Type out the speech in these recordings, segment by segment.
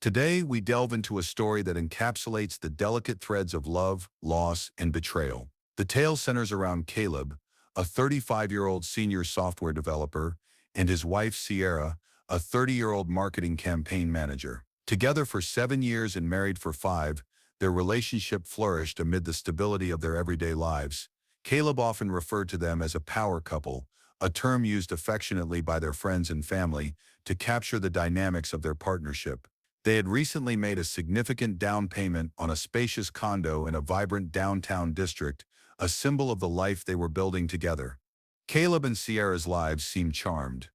Today, we delve into a story that encapsulates the delicate threads of love, loss, and betrayal. The tale centers around Caleb, a 35-year-old senior software developer, and his wife Sierra, a 30-year-old marketing campaign manager. Together for 7 years and married for 5, their relationship flourished amid the stability of their everyday lives. Caleb often referred to them as a power couple, a term used affectionately by their friends and family to capture the dynamics of their partnership. They had recently made a significant down payment on a spacious condo in a vibrant downtown district, a symbol of the life they were building together. Caleb and Sierra's lives seemed charmed,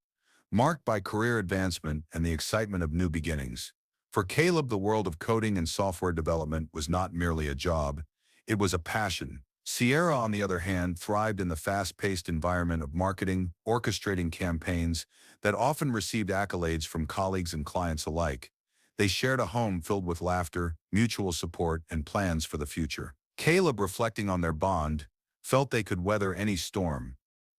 marked by career advancement and the excitement of new beginnings. For Caleb, the world of coding and software development was not merely a job, it was a passion. Sierra, on the other hand, thrived in the fast-paced environment of marketing, orchestrating campaigns that often received accolades from colleagues and clients alike. They shared a home filled with laughter, mutual support, and plans for the future. Caleb, reflecting on their bond, felt they could weather any storm.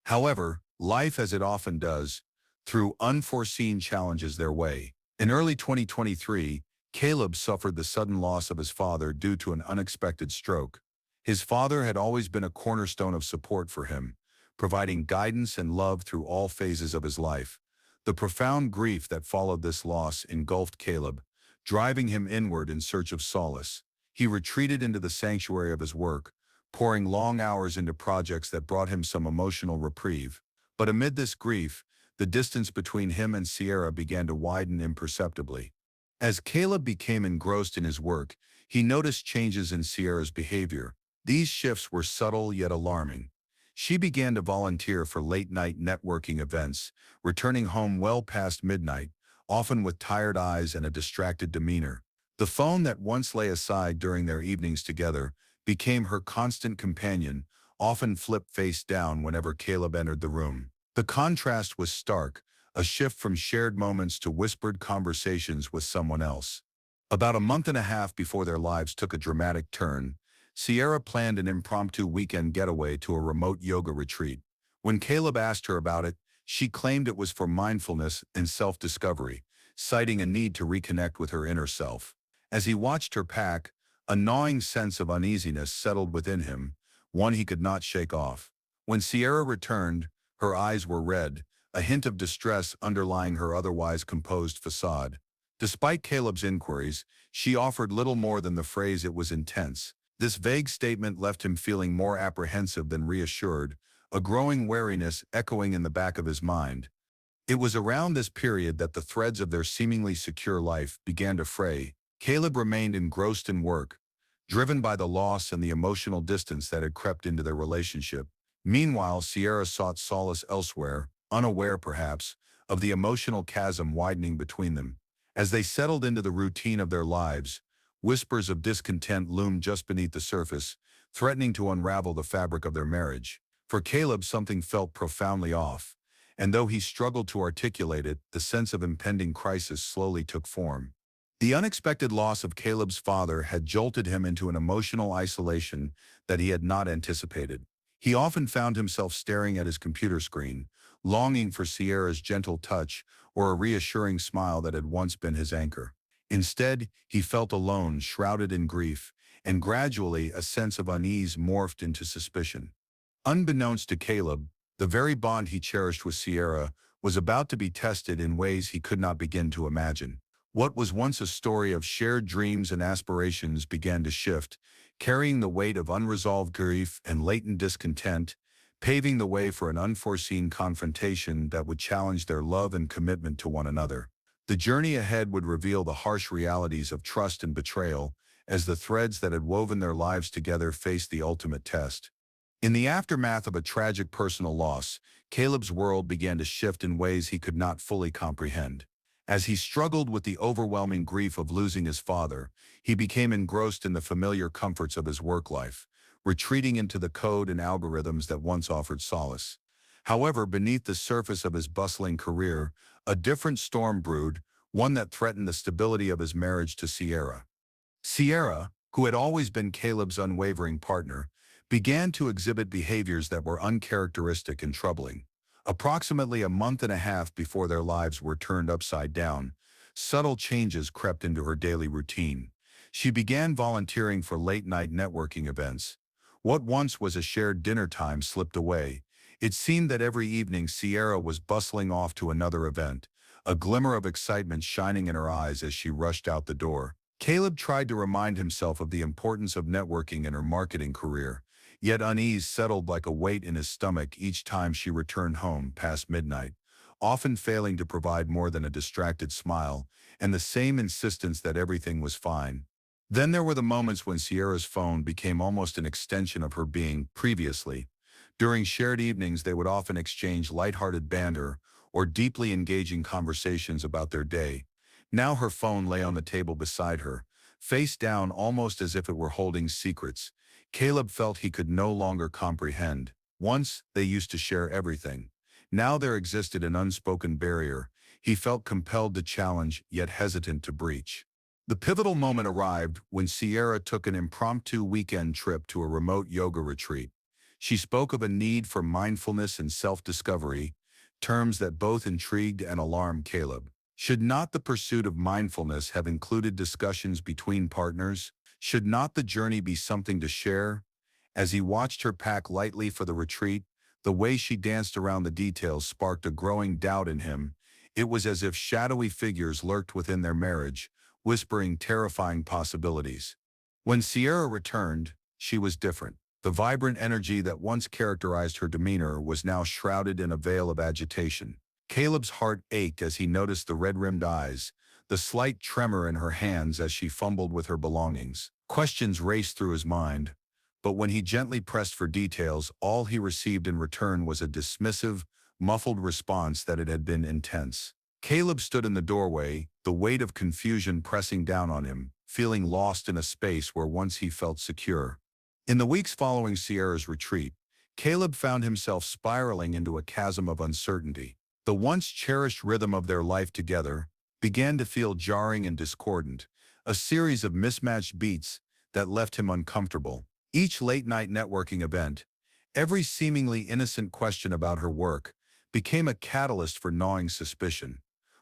However, life, as it often does, threw unforeseen challenges their way. In early 2023, Caleb suffered the sudden loss of his father due to an unexpected stroke. His father had always been a cornerstone of support for him, providing guidance and love through all phases of his life. The profound grief that followed this loss engulfed Caleb, driving him inward in search of solace. He retreated into the sanctuary of his work, pouring long hours into projects that brought him some emotional reprieve. But amid this grief, the distance between him and Sierra began to widen imperceptibly. As Caleb became engrossed in his work, he noticed changes in Sierra's behavior. These shifts were subtle yet alarming. She began to volunteer for late-night networking events, returning home well past midnight, often with tired eyes and a distracted demeanor. The phone that once lay aside during their evenings together became her constant companion, often flipped face down whenever Caleb entered the room. The contrast was stark, a shift from shared moments to whispered conversations with someone else. About a month and a half before their lives took a dramatic turn, Sierra planned an impromptu weekend getaway to a remote yoga retreat. When Caleb asked her about it, she claimed it was for mindfulness and self-discovery, citing a need to reconnect with her inner self. As he watched her pack, a gnawing sense of uneasiness settled within him, one he could not shake off. When Sierra returned, her eyes were red, a hint of distress underlying her otherwise composed facade. Despite Caleb's inquiries, she offered little more than the phrase "it was intense." This vague statement left him feeling more apprehensive than reassured, a growing wariness echoing in the back of his mind. It was around this period that the threads of their seemingly secure life began to fray. Caleb remained engrossed in work, driven by the loss and the emotional distance that had crept into their relationship. Meanwhile, Sierra sought solace elsewhere, unaware perhaps of the emotional chasm widening between them. As they settled into the routine of their lives, whispers of discontent loomed just beneath the surface, threatening to unravel the fabric of their marriage. For Caleb, something felt profoundly off, and though he struggled to articulate it, the sense of impending crisis slowly took form. The unexpected loss of Caleb's father had jolted him into an emotional isolation that he had not anticipated. He often found himself staring at his computer screen, longing for Sierra's gentle touch or a reassuring smile that had once been his anchor. Instead, he felt alone, shrouded in grief, and gradually a sense of unease morphed into suspicion. Unbeknownst to Caleb, the very bond he cherished with Sierra was about to be tested in ways he could not begin to imagine. What was once a story of shared dreams and aspirations began to shift, carrying the weight of unresolved grief and latent discontent, paving the way for an unforeseen confrontation that would challenge their love and commitment to one another. The journey ahead would reveal the harsh realities of trust and betrayal as the threads that had woven their lives together faced the ultimate test. In the aftermath of a tragic personal loss, Caleb's world began to shift in ways he could not fully comprehend. As he struggled with the overwhelming grief of losing his father, he became engrossed in the familiar comforts of his work life, retreating into the code and algorithms that once offered solace. However, beneath the surface of his bustling career, a different storm brewed, one that threatened the stability of his marriage to Sierra. Sierra, who had always been Caleb's unwavering partner, began to exhibit behaviors that were uncharacteristic and troubling. Approximately a month and a half before their lives were turned upside down, subtle changes crept into her daily routine. She began volunteering for late-night networking events. What once was a shared dinner time slipped away. It seemed that every evening Sierra was bustling off to another event, a glimmer of excitement shining in her eyes as she rushed out the door. Caleb tried to remind himself of the importance of networking in her marketing career, yet unease settled like a weight in his stomach each time she returned home past midnight, often failing to provide more than a distracted smile and the same insistence that everything was fine. Then there were the moments when Sierra's phone became almost an extension of her being previously. During shared evenings, they would often exchange lighthearted banter or deeply engaging conversations about their day. Now her phone lay on the table beside her, face down almost as if it were holding secrets. Caleb felt he could no longer comprehend. Once, they used to share everything. Now there existed an unspoken barrier. He felt compelled to challenge, yet hesitant to breach. The pivotal moment arrived when Sierra took an impromptu weekend trip to a remote yoga retreat. She spoke of a need for mindfulness and self-discovery, terms that both intrigued and alarmed Caleb. Should not the pursuit of mindfulness have included discussions between partners? Should not the journey be something to share? As he watched her pack lightly for the retreat, the way she danced around the details sparked a growing doubt in him. It was as if shadowy figures lurked within their marriage, whispering terrifying possibilities. When Sierra returned, she was different. The vibrant energy that once characterized her demeanor was now shrouded in a veil of agitation. Caleb's heart ached as he noticed the red-rimmed eyes, the slight tremor in her hands as she fumbled with her belongings. Questions raced through his mind, but when he gently pressed for details, all he received in return was a dismissive, muffled response that it had been intense. Caleb stood in the doorway, the weight of confusion pressing down on him, feeling lost in a space where once he felt secure. In the weeks following Sierra's retreat, Caleb found himself spiraling into a chasm of uncertainty. The once cherished rhythm of their life together began to feel jarring and discordant, a series of mismatched beats that left him uncomfortable. Each late-night networking event, every seemingly innocent question about her work, became a catalyst for gnawing suspicion.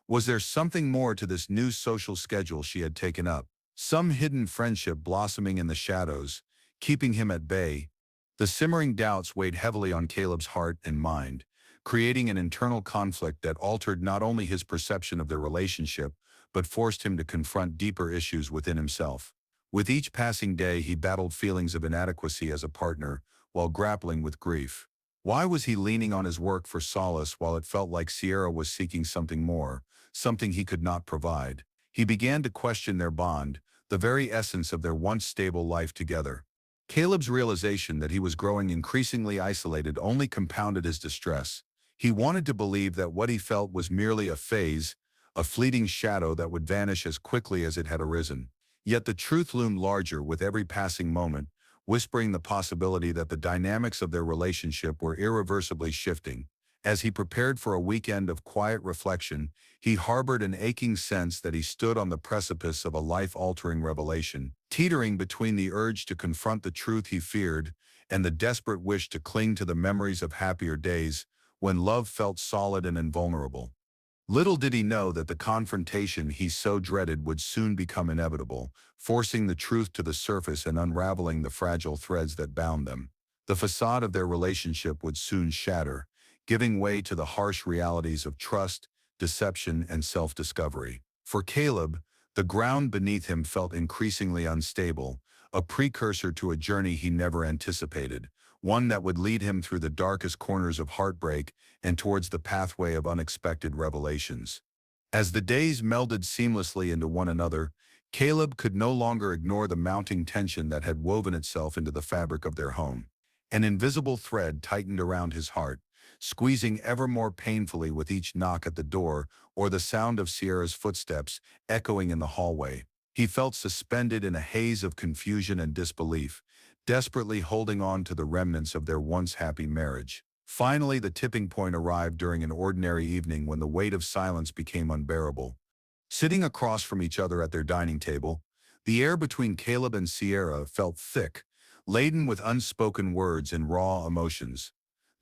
Was there something more to this new social schedule she had taken up? Some hidden friendship blossoming in the shadows, keeping him at bay? The simmering doubts weighed heavily on Caleb's heart and mind, creating an internal conflict that altered not only his perception of their relationship, but forced him to confront deeper issues within himself. With each passing day, he battled feelings of inadequacy as a partner, while grappling with grief. Why was he leaning on his work for solace while it felt like Sierra was seeking something more, something he could not provide? He began to question their bond, the very essence of their once stable life together. Caleb's realization that he was growing increasingly isolated only compounded his distress. He wanted to believe that what he felt was merely a phase, a fleeting shadow that would vanish as quickly as it had arisen. Yet the truth loomed larger with every passing moment, whispering the possibility that the dynamics of their relationship were irreversibly shifting. As he prepared for a weekend of quiet reflection, he harbored an aching sense that he stood on the precipice of a life-altering revelation, teetering between the urge to confront the truth he feared and the desperate wish to cling to the memories of happier days when love felt solid and invulnerable. Little did he know that the confrontation he so dreaded would soon become inevitable, forcing the truth to the surface and unraveling the fragile threads that bound them. The facade of their relationship would soon shatter, giving way to the harsh realities of trust, deception, and self-discovery. For Caleb, the ground beneath him felt increasingly unstable, a precursor to a journey he never anticipated, one that would lead him through the darkest corners of heartbreak and towards the pathway of unexpected revelations. As the days melded seamlessly into one another, Caleb could no longer ignore the mounting tension that had woven itself into the fabric of their home. An invisible thread tightened around his heart, squeezing ever more painfully with each knock at the door or the sound of Sierra's footsteps echoing in the hallway. He felt suspended in a haze of confusion and disbelief, desperately holding on to the remnants of their once happy marriage. Finally, the tipping point arrived during an ordinary evening when the weight of silence became unbearable. Sitting across from each other at their dining table, the air between Caleb and Sierra felt thick, laden with unspoken words and raw emotions.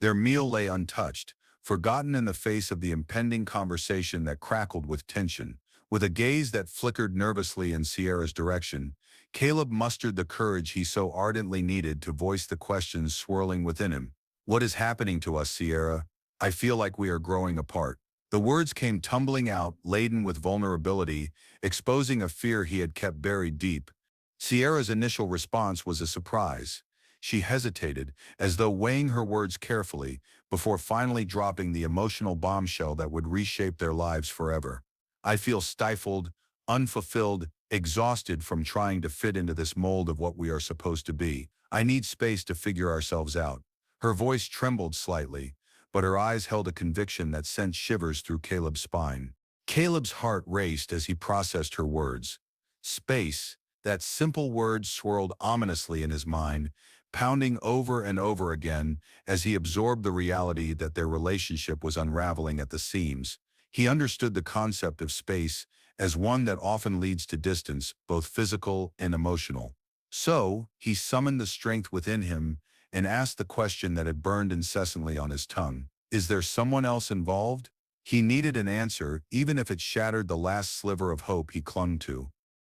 Their meal lay untouched, forgotten in the face of the impending conversation that crackled with tension. With a gaze that flickered nervously in Sierra's direction, Caleb mustered the courage he so ardently needed to voice the questions swirling within him. What is happening to us, Sierra? I feel like we are growing apart. The words came tumbling out, laden with vulnerability, exposing a fear he had kept buried deep. Sierra's initial response was a surprise. She hesitated, as though weighing her words carefully, before finally dropping the emotional bombshell that would reshape their lives forever. I feel stifled, unfulfilled, exhausted from trying to fit into this mold of what we are supposed to be. I need space to figure ourselves out. Her voice trembled slightly, but her eyes held a conviction that sent shivers through Caleb's spine. Caleb's heart raced as he processed her words. Space, that simple word swirled ominously in his mind, pounding over and over again as he absorbed the reality that their relationship was unraveling at the seams. He understood the concept of space as one that often leads to distance, both physical and emotional. So, he summoned the strength within him and asked the question that had burned incessantly on his tongue. Is there someone else involved? He needed an answer, even if it shattered the last sliver of hope he clung to.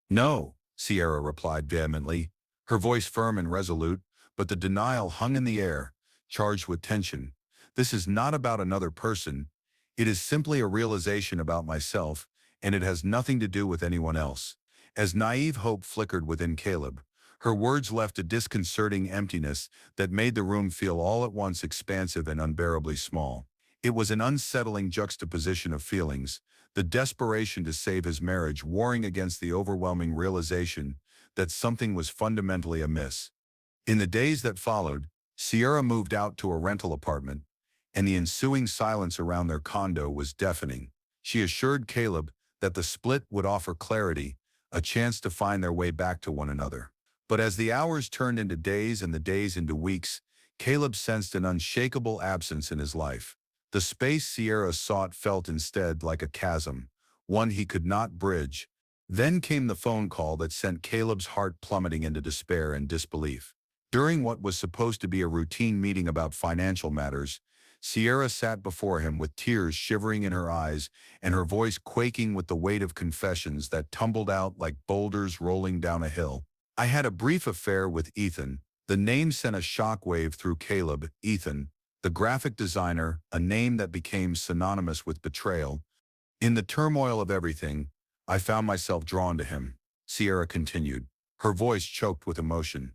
No, Sierra replied vehemently, her voice firm and resolute, but the denial hung in the air, charged with tension. This is not about another person. It is simply a realization about myself, and it has nothing to do with anyone else. As naive hope flickered within Caleb, her words left a disconcerting emptiness that made the room feel all at once expansive and unbearably small. It was an unsettling juxtaposition of feelings, the desperation to save his marriage warring against the overwhelming realization that something was fundamentally amiss. In the days that followed, Sierra moved out to a rental apartment, and the ensuing silence around their condo was deafening. She assured Caleb that the split would offer clarity, a chance to find their way back to one another. But as the hours turned into days and the days into weeks, Caleb sensed an unshakable absence in his life. The space Sierra sought felt instead like a chasm, one he could not bridge. Then came the phone call that sent Caleb's heart plummeting into despair and disbelief. During what was supposed to be a routine meeting about financial matters, Sierra sat before him with tears shivering in her eyes and her voice quaking with the weight of confessions that tumbled out like boulders rolling down a hill. I had a brief affair with Ethan. The name sent a shockwave through Caleb. Ethan, the graphic designer, a name that became synonymous with betrayal. In the turmoil of everything, I found myself drawn to him, Sierra continued, her voice choked with emotion.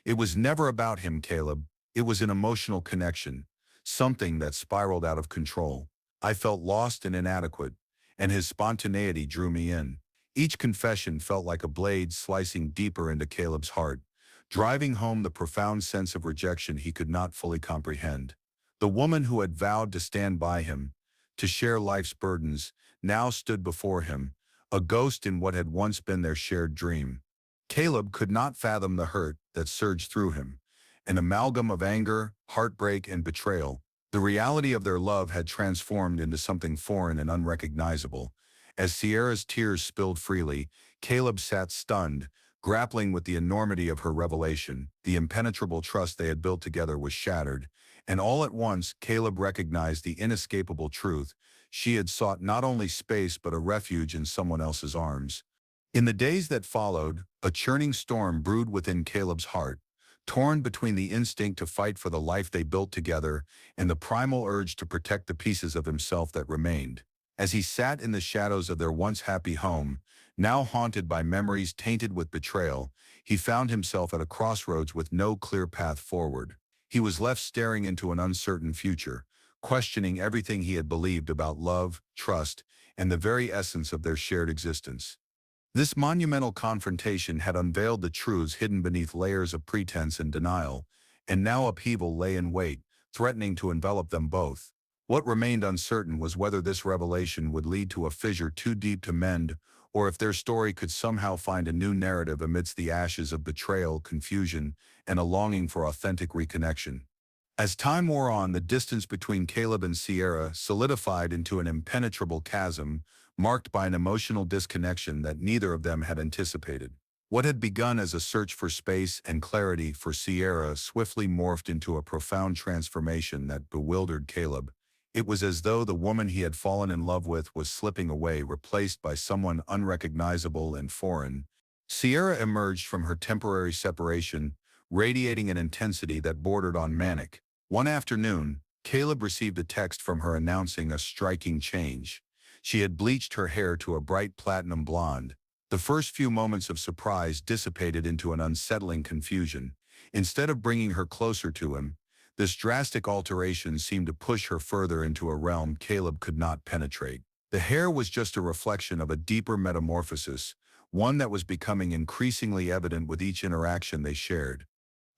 It was never about him, Caleb. It was an emotional connection, something that spiraled out of control. I felt lost and inadequate, and his spontaneity drew me in. Each confession felt like a blade slicing deeper into Caleb's heart, driving home the profound sense of rejection he could not fully comprehend. The woman who had vowed to stand by him, to share life's burdens, now stood before him, a ghost in what had once been their shared dream. Caleb could not fathom the hurt that surged through him, an amalgam of anger, heartbreak, and betrayal. The reality of their love had transformed into something foreign and unrecognizable. As Sierra's tears spilled freely, Caleb sat stunned, grappling with the enormity of her revelation. The impenetrable trust they had built together was shattered, and all at once Caleb recognized the inescapable truth. She had sought not only space but a refuge in someone else's arms. In the days that followed, a churning storm brewed within Caleb's heart, torn between the instinct to fight for the life they built together and the primal urge to protect the pieces of himself that remained. As he sat in the shadows of their once happy home, now haunted by memories tainted with betrayal, he found himself at a crossroads with no clear path forward. He was left staring into an uncertain future, questioning everything he had believed about love, trust, and the very essence of their shared existence. This monumental confrontation had unveiled the truths hidden beneath layers of pretense and denial, and now upheaval lay in wait, threatening to envelop them both. What remained uncertain was whether this revelation would lead to a fissure too deep to mend, or if their story could somehow find a new narrative amidst the ashes of betrayal, confusion, and a longing for authentic reconnection. As time wore on, the distance between Caleb and Sierra solidified into an impenetrable chasm, marked by an emotional disconnection that neither of them had anticipated. What had begun as a search for space and clarity for Sierra swiftly morphed into a profound transformation that bewildered Caleb. It was as though the woman he had fallen in love with was slipping away, replaced by someone unrecognizable and foreign. Sierra emerged from her temporary separation, radiating an intensity that bordered on manic. One afternoon, Caleb received a text from her announcing a striking change. She had bleached her hair to a bright platinum blonde. The first few moments of surprise dissipated into an unsettling confusion. Instead of bringing her closer to him, this drastic alteration seemed to push her further into a realm Caleb could not penetrate. The hair was just a reflection of a deeper metamorphosis, one that was becoming increasingly evident with each interaction they shared.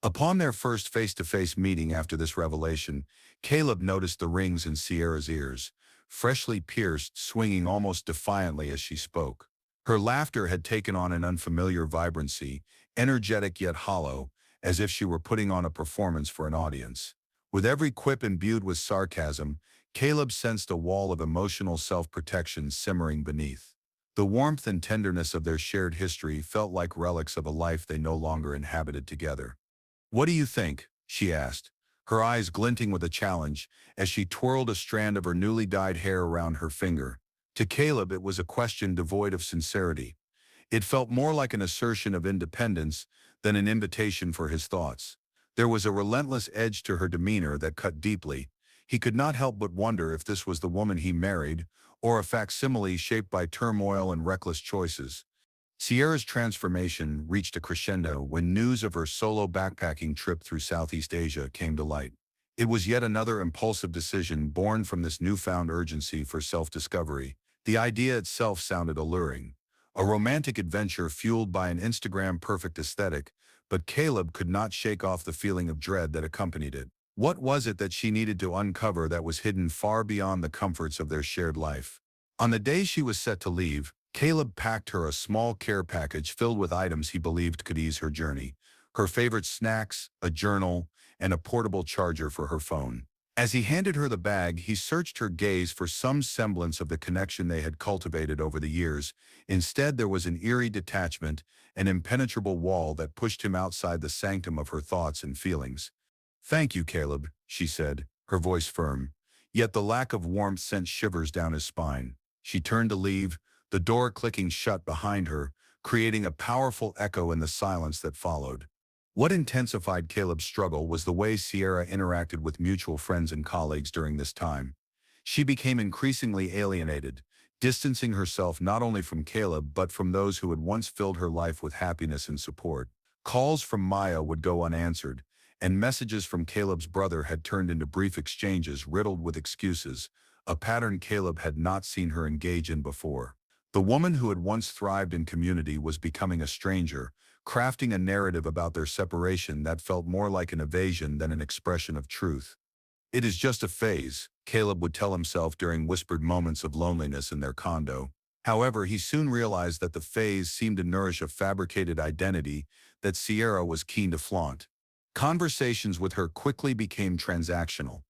Upon their first face-to-face meeting after this revelation, Caleb noticed the rings in Sierra's ears, freshly pierced, swinging almost defiantly as she spoke. Her laughter had taken on an unfamiliar vibrancy, energetic yet hollow, as if she were putting on a performance for an audience. With every quip imbued with sarcasm, Caleb sensed a wall of emotional self-protection simmering beneath. The warmth and tenderness of their shared history felt like relics of a life they no longer inhabited together. "What do you think?" she asked, her eyes glinting with a challenge as she twirled a strand of her newly dyed hair around her finger. To Caleb, it was a question devoid of sincerity. It felt more like an assertion of independence than an invitation for his thoughts. There was a relentless edge to her demeanor that cut deeply. He could not help but wonder if this was the woman he married, or a facsimile shaped by turmoil and reckless choices. Sierra's transformation reached a crescendo when news of her solo backpacking trip through Southeast Asia came to light. It was yet another impulsive decision born from this newfound urgency for self-discovery. The idea itself sounded alluring, a romantic adventure fueled by an Instagram-perfect aesthetic, but Caleb could not shake off the feeling of dread that accompanied it. What was it that she needed to uncover that was hidden far beyond the comforts of their shared life? On the day she was set to leave, Caleb packed her a small care package filled with items he believed could ease her journey. Her favorite snacks, a journal, and a portable charger for her phone. As he handed her the bag, he searched her gaze for some semblance of the connection they had cultivated over the years. Instead, there was an eerie detachment, an impenetrable wall that pushed him outside the sanctum of her thoughts and feelings. "Thank you, Caleb," she said, her voice firm. Yet the lack of warmth sent shivers down his spine. She turned to leave, the door clicking shut behind her, creating a powerful echo in the silence that followed. What intensified Caleb's struggle was the way Sierra interacted with mutual friends and colleagues during this time. She became increasingly alienated, distancing herself not only from Caleb but from those who had once filled her life with happiness and support. Calls from Maya would go unanswered, and messages from Caleb's brother had turned into brief exchanges riddled with excuses, a pattern Caleb had not seen her engage in before. The woman who had once thrived in community was becoming a stranger, crafting a narrative about their separation that felt more like an evasion than an expression of truth. "It is just a phase," Caleb would tell himself during whispered moments of loneliness in their condo. However, he soon realized that the phase seemed to nourish a fabricated identity that Sierra was keen to flaunt. Conversations with her quickly became transactional.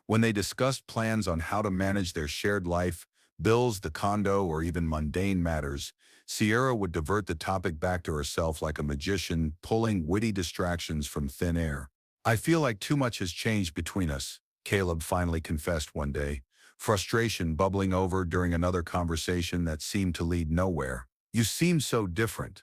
When they discussed plans on how to manage their shared life, bills, the condo, or even mundane matters, Sierra would divert the topic back to herself like a magician, pulling witty distractions from thin air. "I feel like too much has changed between us," Caleb finally confessed one day, frustration bubbling over during another conversation that seemed to lead nowhere. "You seem so different."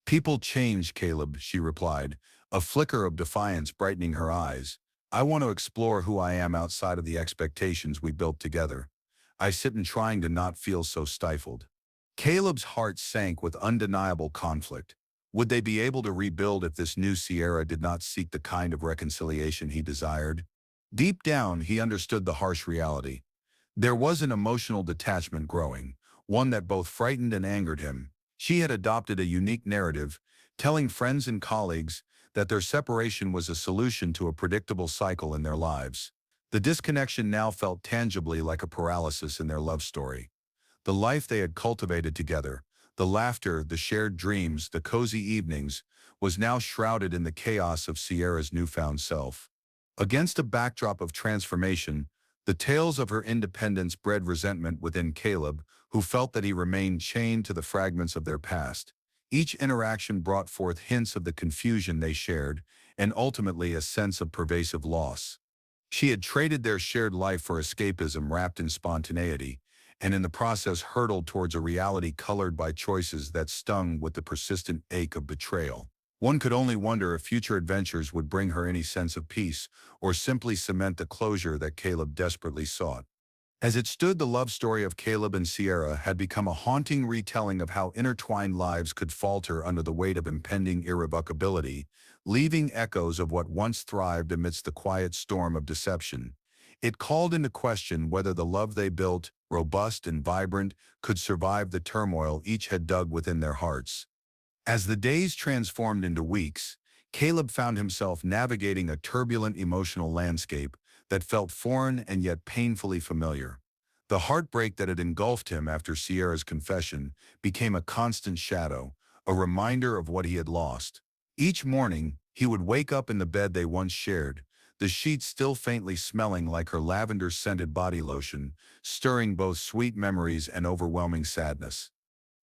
"People change, Caleb," she replied, a flicker of defiance brightening her eyes. "I want to explore who I am outside of the expectations we built together. I sit in trying to not feel so stifled." Caleb's heart sank with undeniable conflict. Would they be able to rebuild if this new Sierra did not seek the kind of reconciliation he desired? Deep down, he understood the harsh reality. There was an emotional detachment growing, one that both frightened and angered him. She had adopted a unique narrative, telling friends and colleagues that their separation was a solution to a predictable cycle in their lives. The disconnection now felt tangibly like a paralysis in their love story. The life they had cultivated together, the laughter, the shared dreams, the cozy evenings, was now shrouded in the chaos of Sierra's newfound self. Against a backdrop of transformation, the tales of her independence bred resentment within Caleb, who felt that he remained chained to the fragments of their past. Each interaction brought forth hints of the confusion they shared, and ultimately a sense of pervasive loss. She had traded their shared life for escapism wrapped in spontaneity, and in the process hurtled towards a reality colored by choices that stung with the persistent ache of betrayal. One could only wonder if future adventures would bring her any sense of peace, or simply cement the closure that Caleb desperately sought. As it stood, the love story of Caleb and Sierra had become a haunting retelling of how intertwined lives could falter under the weight of impending irrevocability, leaving echoes of what once thrived amidst the quiet storm of deception. It called into question whether the love they built, robust and vibrant, could survive the turmoil each had dug within their hearts. As the days transformed into weeks, Caleb found himself navigating a turbulent emotional landscape that felt foreign and yet painfully familiar. The heartbreak that had engulfed him after Sierra's confession became a constant shadow, a reminder of what he had lost. Each morning, he would wake up in the bed they once shared, the sheets still faintly smelling like her lavender-scented body lotion, stirring both sweet memories and overwhelming sadness.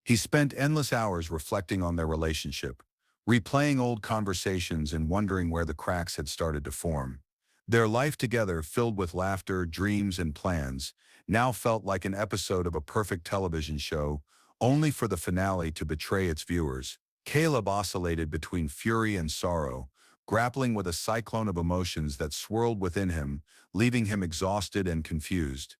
He spent endless hours reflecting on their relationship, replaying old conversations and wondering where the cracks had started to form. Their life together, filled with laughter, dreams, and plans, now felt like an episode of a perfect television show, only for the finale to betray its viewers. Caleb oscillated between fury and sorrow, grappling with a cyclone of emotions that swirled within him, leaving him exhausted and confused.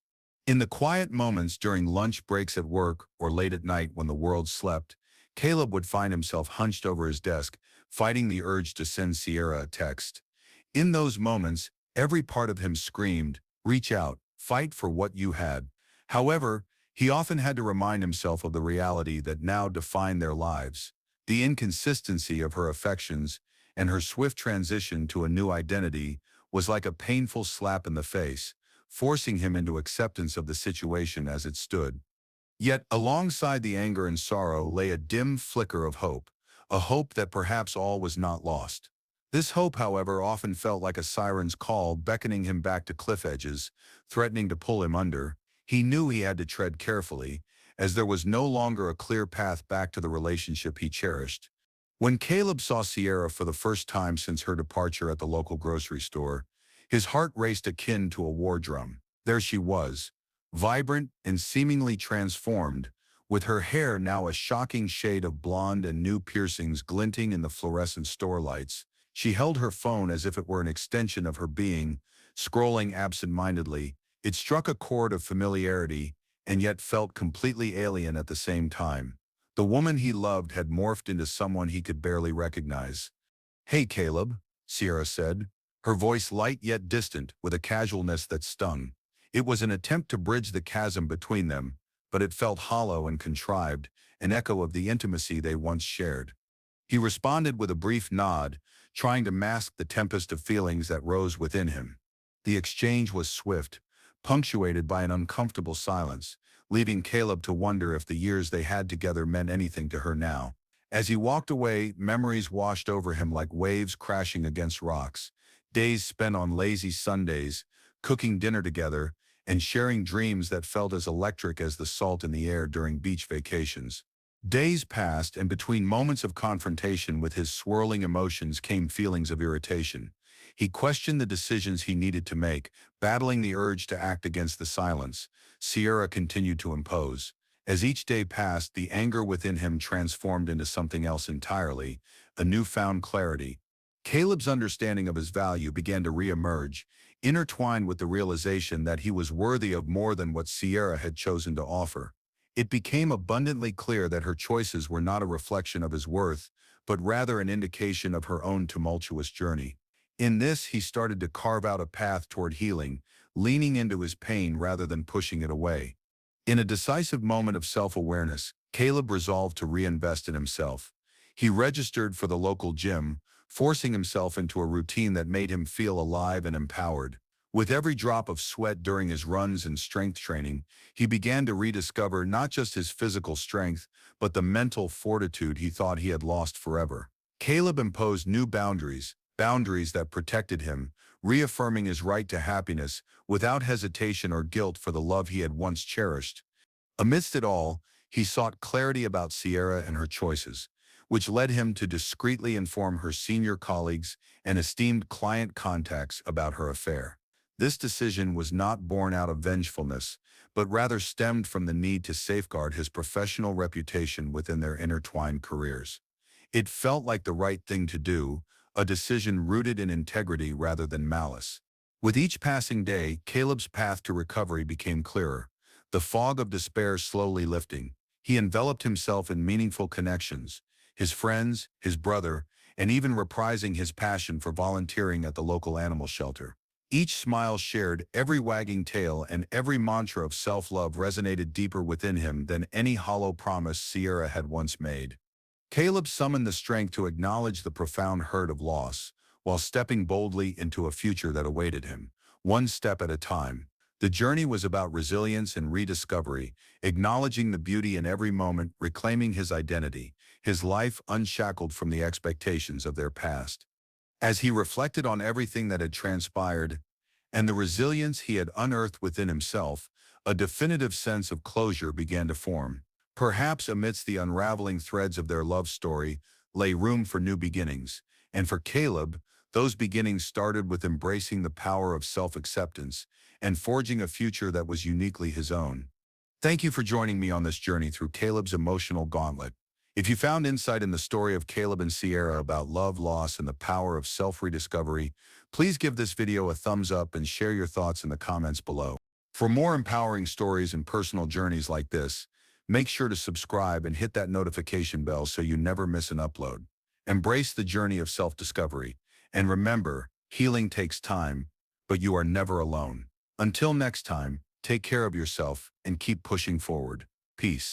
In the quiet moments during lunch breaks at work or late at night when the world slept, Caleb would find himself hunched over his desk, fighting the urge to send Sierra a text. In those moments, every part of him screamed, "Reach out, fight for what you had." However, he often had to remind himself of the reality that now defined their lives, the inconsistency of her affections, and her swift transition to a new identity was like a painful slap in the face, forcing him into acceptance of the situation as it stood. Yet, alongside the anger and sorrow lay a dim flicker of hope, a hope that perhaps all was not lost. This hope, however, often felt like a siren's call beckoning him back to cliff edges, threatening to pull him under. He knew he had to tread carefully, as there was no longer a clear path back to the relationship he cherished. When Caleb saw Sierra for the first time since her departure at the local grocery store, his heart raced akin to a war drum. There she was, vibrant and seemingly transformed, with her hair now a shocking shade of blonde and new piercings glinting in the fluorescent store lights. She held her phone as if it were an extension of her being, scrolling absent-mindedly. It struck a chord of familiarity and yet felt completely alien at the same time. The woman he loved had morphed into someone he could barely recognize. "Hey, Caleb," Sierra said, her voice light yet distant, with a casualness that stung. It was an attempt to bridge the chasm between them, but it felt hollow and contrived, an echo of the intimacy they once shared. He responded with a brief nod, trying to mask the tempest of feelings that rose within him. The exchange was swift, punctuated by an uncomfortable silence, leaving Caleb to wonder if the years they had together meant anything to her now. As he walked away, memories washed over him like waves crashing against rocks. Days spent on lazy Sundays, cooking dinner together, and sharing dreams that felt as electric as the salt in the air during beach vacations. Days passed, and between moments of confrontation with his swirling emotions came feelings of irritation. He questioned the decisions he needed to make, battling the urge to act against the silence Sierra continued to impose. As each day passed, the anger within him transformed into something else entirely, a newfound clarity. Caleb's understanding of his value began to re-emerge, intertwined with the realization that he was worthy of more than what Sierra had chosen to offer. It became abundantly clear that her choices were not a reflection of his worth, but rather an indication of her own tumultuous journey. In this, he started to carve out a path toward healing, leaning into his pain rather than pushing it away. In a decisive moment of self-awareness, Caleb resolved to reinvest in himself. He registered for the local gym, forcing himself into a routine that made him feel alive and empowered. With every drop of sweat during his runs and strength training, he began to rediscover not just his physical strength, but the mental fortitude he thought he had lost forever. Caleb imposed new boundaries, boundaries that protected him, reaffirming his right to happiness without hesitation or guilt for the love he had once cherished. Amidst it all, he sought clarity about Sierra and her choices, which led him to discreetly inform her senior colleagues and esteemed client contacts about her affair. This decision was not born out of vengefulness, but rather stemmed from the need to safeguard his professional reputation within their intertwined careers. It felt like the right thing to do, a decision rooted in integrity rather than malice. With each passing day, Caleb's path to recovery became clearer, the fog of despair slowly lifting. He enveloped himself in meaningful connections, his friends, his brother, and even reprising his passion for volunteering at the local animal shelter. Each smile shared, every wagging tail, and every mantra of self-love resonated deeper within him than any hollow promise Sierra had once made. Caleb summoned the strength to acknowledge the profound hurt of loss, while stepping boldly into a future that awaited him, one step at a time. The journey was about resilience and rediscovery, acknowledging the beauty in every moment, reclaiming his identity, his life unshackled from the expectations of their past. As he reflected on everything that had transpired and the resilience he had unearthed within himself, a definitive sense of closure began to form. Perhaps amidst the unraveling threads of their love story lay room for new beginnings, and for Caleb, those beginnings started with embracing the power of self-acceptance and forging a future that was uniquely his own. Thank you for joining me on this journey through Caleb's emotional gauntlet. If you found insight in the story of Caleb and Sierra about love, loss, and the power of self-rediscovery, please give this video a thumbs up and share your thoughts in the comments below. For more empowering stories and personal journeys like this, make sure to subscribe and hit that notification bell so you never miss an upload. Embrace the journey of self-discovery, and remember, healing takes time, but you are never alone. Until next time, take care of yourself and keep pushing forward. Peace.